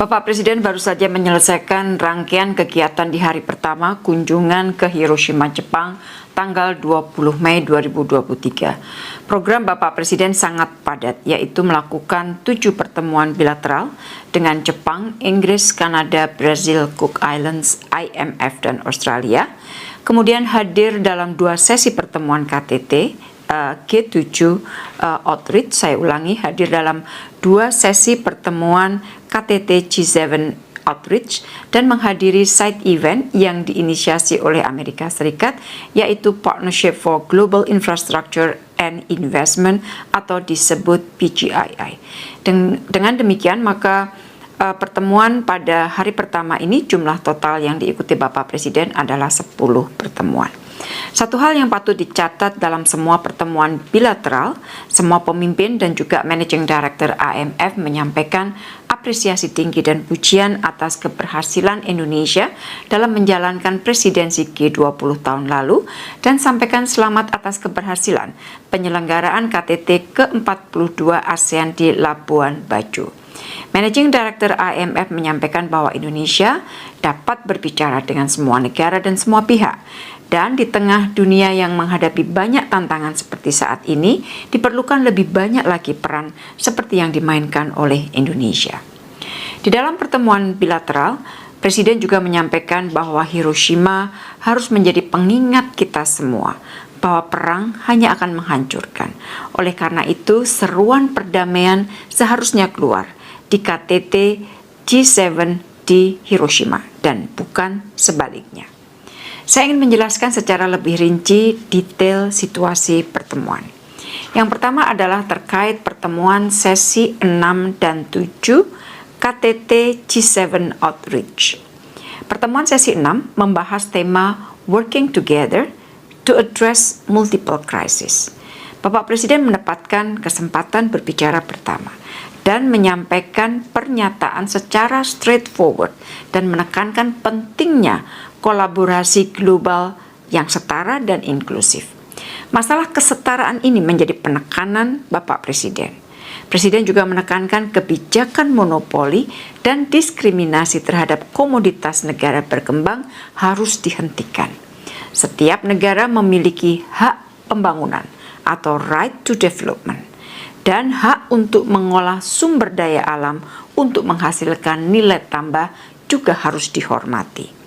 Bapak Presiden baru saja menyelesaikan rangkaian kegiatan di hari pertama kunjungan ke Hiroshima, Jepang, tanggal 20 Mei 2023. Program Bapak Presiden sangat padat, yaitu melakukan 7 pertemuan bilateral dengan Jepang, Inggris, Kanada, Brazil, Cook Islands, IMF, dan Australia. Kemudian hadir dalam 2 sesi pertemuan KTT, G7 Outreach, saya ulangi, hadir dalam 2 sesi pertemuan KTT G7 Outreach dan menghadiri side event yang diinisiasi oleh Amerika Serikat, yaitu Partnership for Global Infrastructure and Investment atau disebut PGII. Dengan demikian, maka pertemuan pada hari pertama ini jumlah total yang diikuti Bapak Presiden adalah 10 pertemuan. Satu hal yang patut dicatat dalam semua pertemuan bilateral, semua pemimpin dan juga Managing Director IMF menyampaikan apresiasi tinggi dan pujian atas keberhasilan Indonesia dalam menjalankan presidensi G20 tahun lalu dan sampaikan selamat atas keberhasilan penyelenggaraan KTT ke-42 ASEAN di Labuan Bajo. Managing Director IMF menyampaikan bahwa Indonesia dapat berbicara dengan semua negara dan semua pihak. Dan di tengah dunia yang menghadapi banyak tantangan seperti saat ini, diperlukan lebih banyak lagi peran seperti yang dimainkan oleh Indonesia. Di dalam pertemuan bilateral, Presiden juga menyampaikan bahwa Hiroshima harus menjadi pengingat kita semua bahwa perang hanya akan menghancurkan. Oleh karena itu, seruan perdamaian seharusnya keluar di KTT G7 di Hiroshima dan bukan sebaliknya. Saya ingin menjelaskan secara lebih rinci detail situasi pertemuan. Yang pertama adalah terkait pertemuan sesi 6 dan 7 KTT G7 Outreach. Pertemuan sesi 6 membahas tema Working Together to Address Multiple Crises. Bapak Presiden mendapatkan kesempatan berbicara pertama dan menyampaikan pernyataan secara straightforward dan menekankan pentingnya kolaborasi global yang setara dan inklusif. Masalah kesetaraan ini menjadi penekanan Bapak Presiden. Presiden juga menekankan kebijakan monopoli dan diskriminasi terhadap komoditas negara berkembang harus dihentikan. Setiap negara memiliki hak pembangunan atau right to development dan hak untuk mengolah sumber daya alam untuk menghasilkan nilai tambah juga harus dihormati.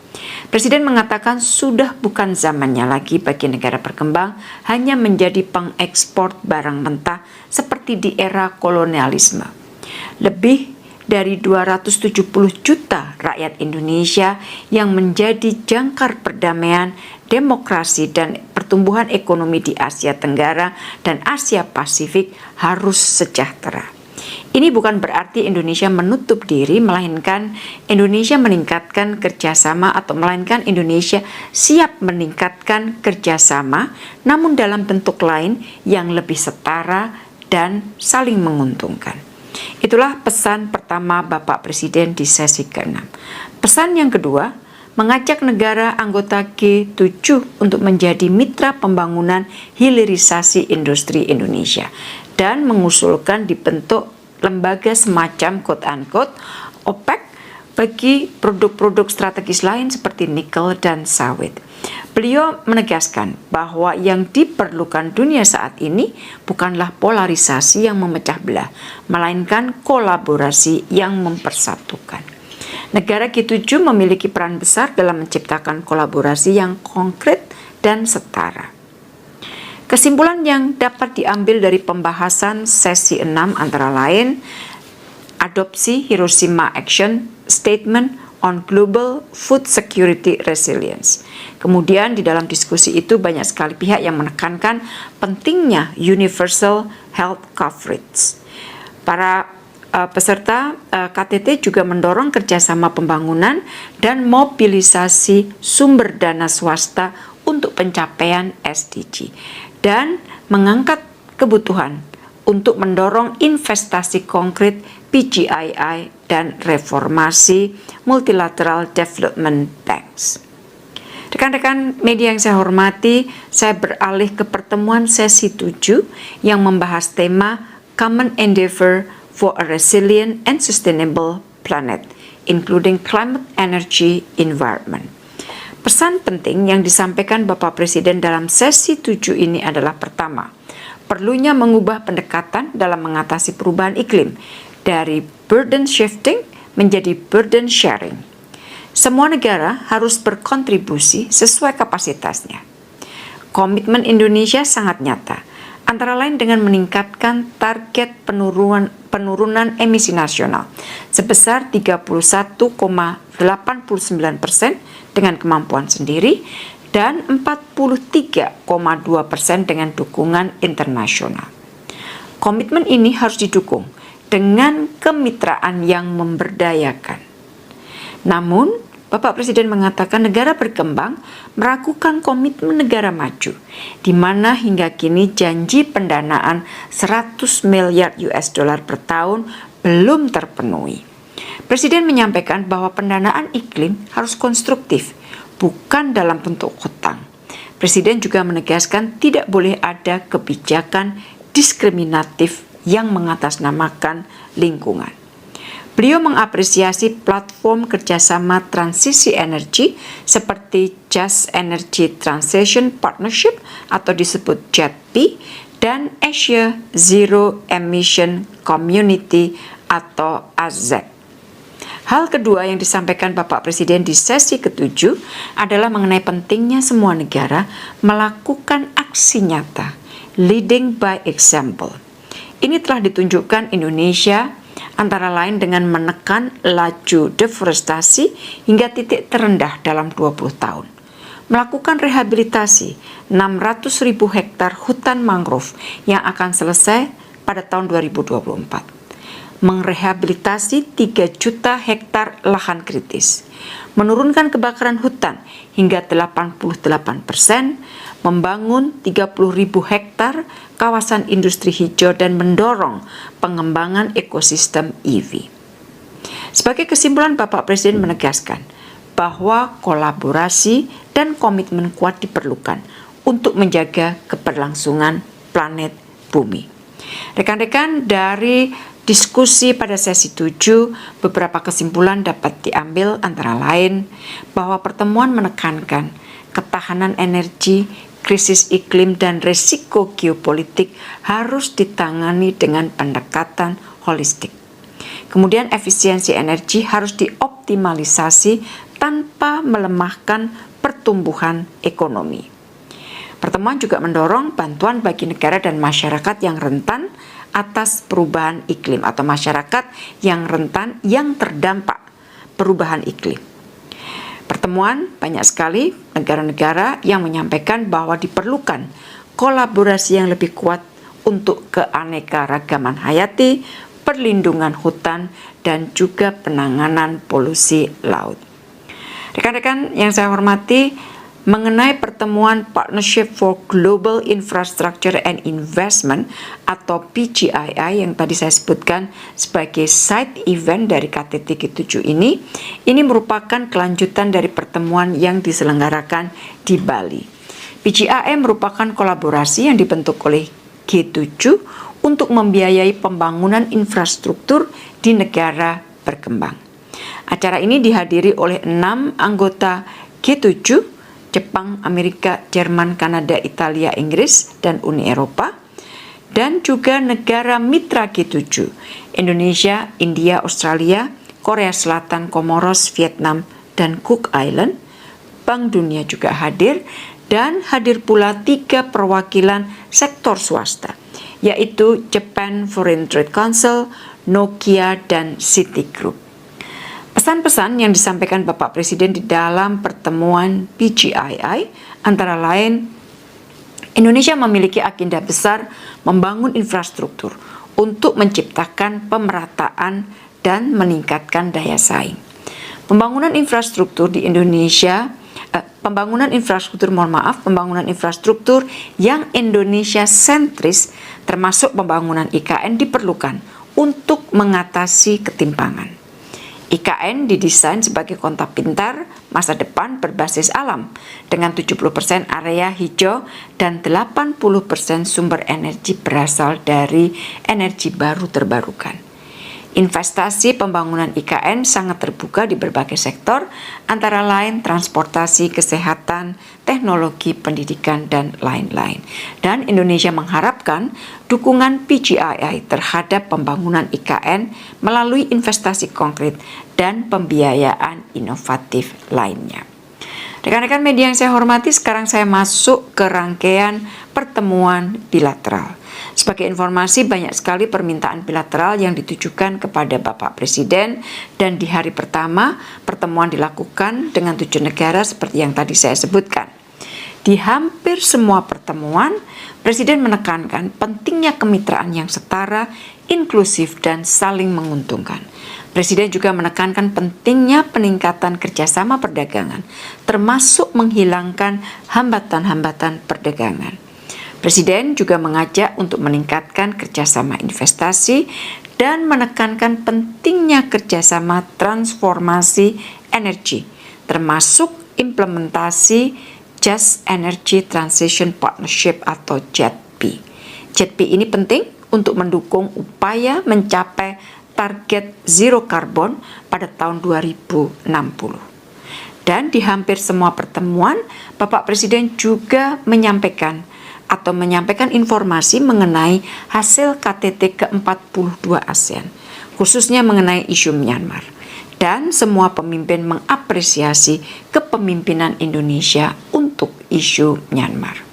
Presiden mengatakan sudah bukan zamannya lagi bagi negara berkembang hanya menjadi pengekspor barang mentah seperti di era kolonialisme. Lebih dari 270 juta rakyat Indonesia yang menjadi jangkar perdamaian, demokrasi, dan pertumbuhan ekonomi di Asia Tenggara dan Asia Pasifik harus sejahtera. Ini bukan berarti Indonesia menutup diri, melainkan Indonesia meningkatkan kerjasama atau melainkan Indonesia siap meningkatkan kerjasama, namun dalam bentuk lain yang lebih setara dan saling menguntungkan. Itulah pesan pertama Bapak Presiden di sesi ke-6. Pesan yang kedua, mengajak negara anggota G7 untuk menjadi mitra pembangunan hilirisasi industri Indonesia dan mengusulkan dibentuk lembaga semacam quote-unquote OPEC bagi produk-produk strategis lain seperti nikel dan sawit. Beliau menegaskan bahwa yang diperlukan dunia saat ini bukanlah polarisasi yang memecah belah, melainkan kolaborasi yang mempersatukan. Negara G7 memiliki peran besar dalam menciptakan kolaborasi yang konkret dan setara. Kesimpulan yang dapat diambil dari pembahasan sesi 6 antara lain adopsi Hiroshima Action Statement on Global Food Security Resilience. Kemudian di dalam diskusi itu banyak sekali pihak yang menekankan pentingnya universal health coverage. Para peserta KTT juga mendorong kerjasama pembangunan dan mobilisasi sumber dana swasta untuk pencapaian SDG dan mengangkat kebutuhan untuk mendorong investasi konkret PGII dan reformasi Multilateral Development Banks. Rekan-rekan media yang saya hormati, saya beralih ke pertemuan sesi 7 yang membahas tema Common Endeavor for a Resilient and Sustainable planet, including climate, energy, environment. Pesan penting yang disampaikan Bapak Presiden dalam sesi 7 ini adalah pertama, perlunya mengubah pendekatan dalam mengatasi perubahan iklim dari burden shifting menjadi burden sharing. Semua negara harus berkontribusi sesuai kapasitasnya. Komitmen Indonesia sangat nyata, antara lain dengan meningkatkan target penurunan emisi nasional sebesar 31,89% dengan kemampuan sendiri dan 43,2% dengan dukungan internasional. Komitmen ini harus didukung dengan kemitraan yang memberdayakan. Namun, Bapak Presiden mengatakan negara berkembang meragukan komitmen negara maju, di mana hingga kini janji pendanaan 100 miliar US dollar per tahun belum terpenuhi. Presiden menyampaikan bahwa pendanaan iklim harus konstruktif, bukan dalam bentuk hutang. Presiden juga menegaskan tidak boleh ada kebijakan diskriminatif yang mengatasnamakan lingkungan. Beliau mengapresiasi platform kerjasama transisi energi seperti Just Energy Transition Partnership atau disebut JETP dan Asia Zero Emission Community atau AZEC. Hal kedua yang disampaikan Bapak Presiden di sesi ke-7 adalah mengenai pentingnya semua negara melakukan aksi nyata, leading by example. Ini telah ditunjukkan Indonesia antara lain dengan menekan laju deforestasi hingga titik terendah dalam 20 tahun. Melakukan rehabilitasi 600.000 hektar hutan mangrove yang akan selesai pada tahun 2024. Mengrehabilitasi 3 juta hektar lahan kritis. Menurunkan kebakaran hutan hingga 88%, membangun 30.000 hektar kawasan industri hijau dan mendorong pengembangan ekosistem EV. Sebagai kesimpulan, Bapak Presiden menegaskan bahwa kolaborasi dan komitmen kuat diperlukan untuk menjaga keberlangsungan planet bumi. Rekan-rekan, dari diskusi pada sesi 7, beberapa kesimpulan dapat diambil antara lain bahwa pertemuan menekankan ketahanan energi, krisis iklim, dan risiko geopolitik harus ditangani dengan pendekatan holistik. Kemudian efisiensi energi harus dioptimalisasi tanpa melemahkan pertumbuhan ekonomi. Pertemuan juga mendorong bantuan bagi negara dan masyarakat yang rentan atas perubahan iklim atau masyarakat yang rentan yang terdampak perubahan iklim. Pertemuan banyak sekali negara-negara yang menyampaikan bahwa diperlukan kolaborasi yang lebih kuat untuk keanekaragaman hayati, perlindungan hutan, dan juga penanganan polusi laut. Rekan-rekan yang saya hormati, mengenai pertemuan Partnership for Global Infrastructure and Investment atau PGII yang tadi saya sebutkan sebagai side event dari KTT G7 ini merupakan kelanjutan dari pertemuan yang diselenggarakan di Bali. PGII merupakan kolaborasi yang dibentuk oleh G7 untuk membiayai pembangunan infrastruktur di negara berkembang. Acara ini dihadiri oleh 6 anggota G7, Jepang, Amerika, Jerman, Kanada, Italia, Inggris, dan Uni Eropa, dan juga negara mitra G7, Indonesia, India, Australia, Korea Selatan, Komoros, Vietnam, dan Cook Island. Bank Dunia juga hadir, dan hadir pula 3 perwakilan sektor swasta, yaitu Japan Foreign Trade Council, Nokia, dan Citigroup. Pesan-pesan yang disampaikan Bapak Presiden di dalam pertemuan PGII antara lain, Indonesia memiliki agenda besar membangun infrastruktur untuk menciptakan pemerataan dan meningkatkan daya saing. Pembangunan infrastruktur yang Indonesia sentris termasuk pembangunan IKN diperlukan untuk mengatasi ketimpangan. IKN didesain sebagai kota pintar masa depan berbasis alam dengan 70% area hijau dan 80% sumber energi berasal dari energi baru terbarukan. Investasi pembangunan IKN sangat terbuka di berbagai sektor, antara lain transportasi, kesehatan, teknologi, pendidikan, dan lain-lain. Dan Indonesia mengharapkan dukungan PGII terhadap pembangunan IKN melalui investasi konkret dan pembiayaan inovatif lainnya. Rekan-rekan media yang saya hormati, sekarang saya masuk ke rangkaian pertemuan bilateral. Sebagai informasi, banyak sekali permintaan bilateral yang ditujukan kepada Bapak Presiden, dan di hari pertama pertemuan dilakukan dengan 7 negara seperti yang tadi saya sebutkan. Di hampir semua pertemuan, Presiden menekankan pentingnya kemitraan yang setara, inklusif, dan saling menguntungkan. Presiden juga menekankan pentingnya peningkatan kerjasama perdagangan, termasuk menghilangkan hambatan-hambatan perdagangan. Presiden juga mengajak untuk meningkatkan kerjasama investasi dan menekankan pentingnya kerjasama transformasi energi, termasuk implementasi Just Energy Transition Partnership atau JETP. JETP ini penting untuk mendukung upaya mencapai target zero carbon pada tahun 2060. Dan di hampir semua pertemuan, Bapak Presiden juga menyampaikan informasi mengenai hasil KTT ke-42 ASEAN, khususnya mengenai isu Myanmar. Dan semua pemimpin mengapresiasi kepemimpinan Indonesia untuk isu Myanmar.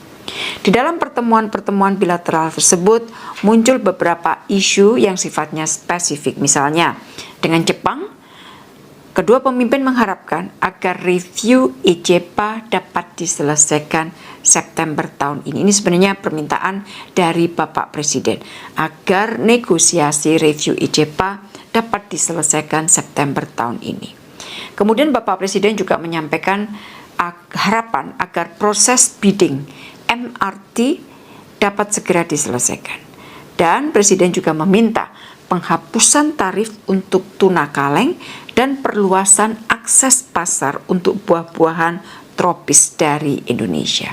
Di dalam pertemuan-pertemuan bilateral tersebut muncul beberapa isu yang sifatnya spesifik. Misalnya, dengan Jepang, kedua pemimpin mengharapkan agar review IJPA dapat diselesaikan September tahun ini. Ini sebenarnya permintaan dari Bapak Presiden agar negosiasi review IJPA dapat diselesaikan September tahun ini. Kemudian Bapak Presiden juga menyampaikan harapan agar proses bidding MRT dapat segera diselesaikan. Dan Presiden juga meminta penghapusan tarif untuk tuna kaleng dan perluasan akses pasar untuk buah-buahan tropis dari Indonesia.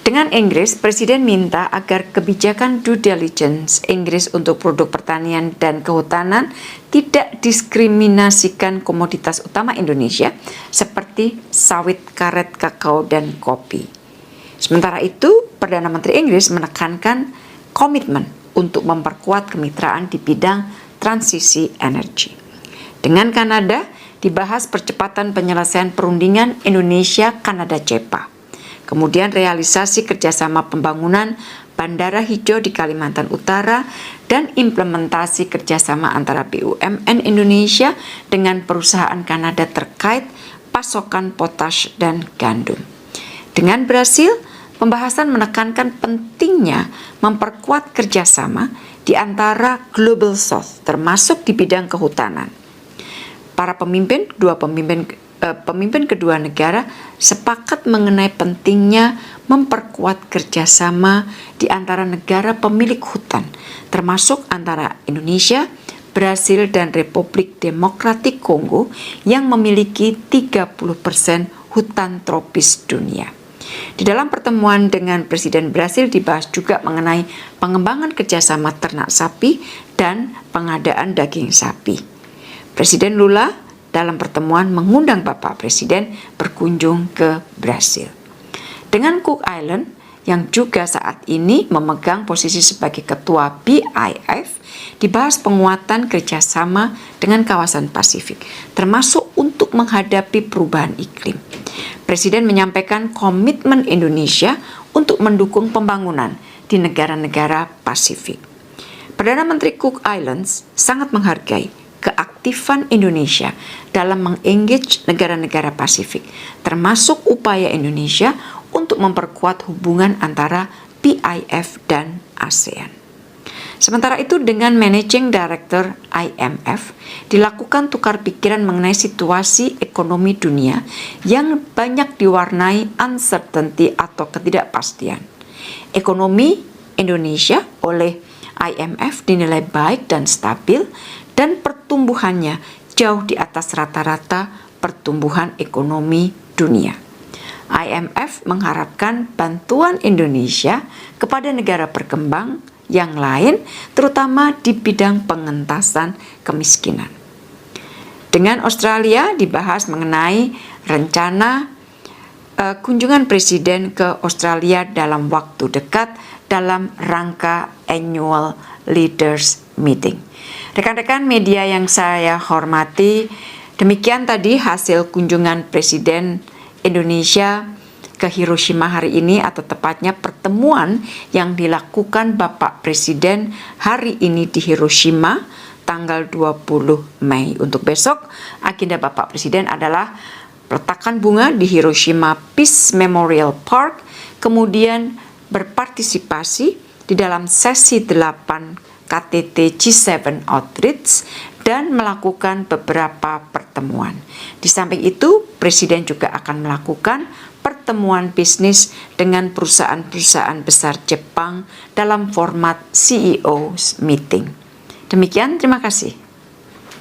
Dengan Inggris, Presiden minta agar kebijakan due diligence Inggris untuk produk pertanian dan kehutanan tidak diskriminasikan komoditas utama Indonesia seperti sawit, karet, kakao, dan kopi. Sementara itu, Perdana Menteri Inggris menekankan komitmen untuk memperkuat kemitraan di bidang transisi energi. Dengan Kanada, dibahas percepatan penyelesaian perundingan Indonesia-Kanada CEPA. Kemudian realisasi kerjasama pembangunan bandara hijau di Kalimantan Utara dan implementasi kerjasama antara BUMN Indonesia dengan perusahaan Kanada terkait pasokan potas dan gandum. Dengan Brasil, pembahasan menekankan pentingnya memperkuat kerjasama di antara Global South, termasuk di bidang kehutanan. Para pemimpin kedua negara sepakat mengenai pentingnya memperkuat kerjasama di antara negara pemilik hutan, termasuk antara Indonesia, Brasil, dan Republik Demokratik Kongo yang memiliki 30% hutan tropis dunia. Di dalam pertemuan dengan Presiden Brasil dibahas juga mengenai pengembangan kerjasama ternak sapi dan pengadaan daging sapi. Presiden Lula dalam pertemuan mengundang Bapak Presiden berkunjung ke Brasil. Dengan Cook Island yang juga saat ini memegang posisi sebagai ketua BIF, dibahas penguatan kerjasama dengan kawasan Pasifik, termasuk untuk menghadapi perubahan iklim. Presiden menyampaikan komitmen Indonesia untuk mendukung pembangunan di negara-negara Pasifik. Perdana Menteri Cook Islands sangat menghargai keaktifan Indonesia dalam mengengage negara-negara Pasifik, termasuk upaya Indonesia untuk memperkuat hubungan antara BIF dan ASEAN. Sementara itu, dengan Managing Director IMF, dilakukan tukar pikiran mengenai situasi ekonomi dunia yang banyak diwarnai uncertainty atau ketidakpastian. Ekonomi Indonesia oleh IMF dinilai baik dan stabil, dan pertumbuhannya jauh di atas rata-rata pertumbuhan ekonomi dunia. IMF mengharapkan bantuan Indonesia kepada negara berkembang yang lain, terutama di bidang pengentasan kemiskinan. Dengan Australia dibahas mengenai rencana kunjungan Presiden ke Australia dalam waktu dekat dalam rangka Annual Leaders Meeting. Rekan-rekan media yang saya hormati, demikian tadi hasil kunjungan Presiden Indonesia ke Hiroshima hari ini, atau tepatnya pertemuan yang dilakukan Bapak Presiden hari ini di Hiroshima tanggal 20 Mei. Untuk besok, agenda Bapak Presiden adalah peletakan bunga di Hiroshima Peace Memorial Park, kemudian berpartisipasi di dalam sesi 8 KTT G7 Outreach dan melakukan beberapa pertemuan. Di samping itu, Presiden juga akan melakukan pertemuan bisnis dengan perusahaan-perusahaan besar Jepang dalam format CEO's Meeting. Demikian, terima kasih.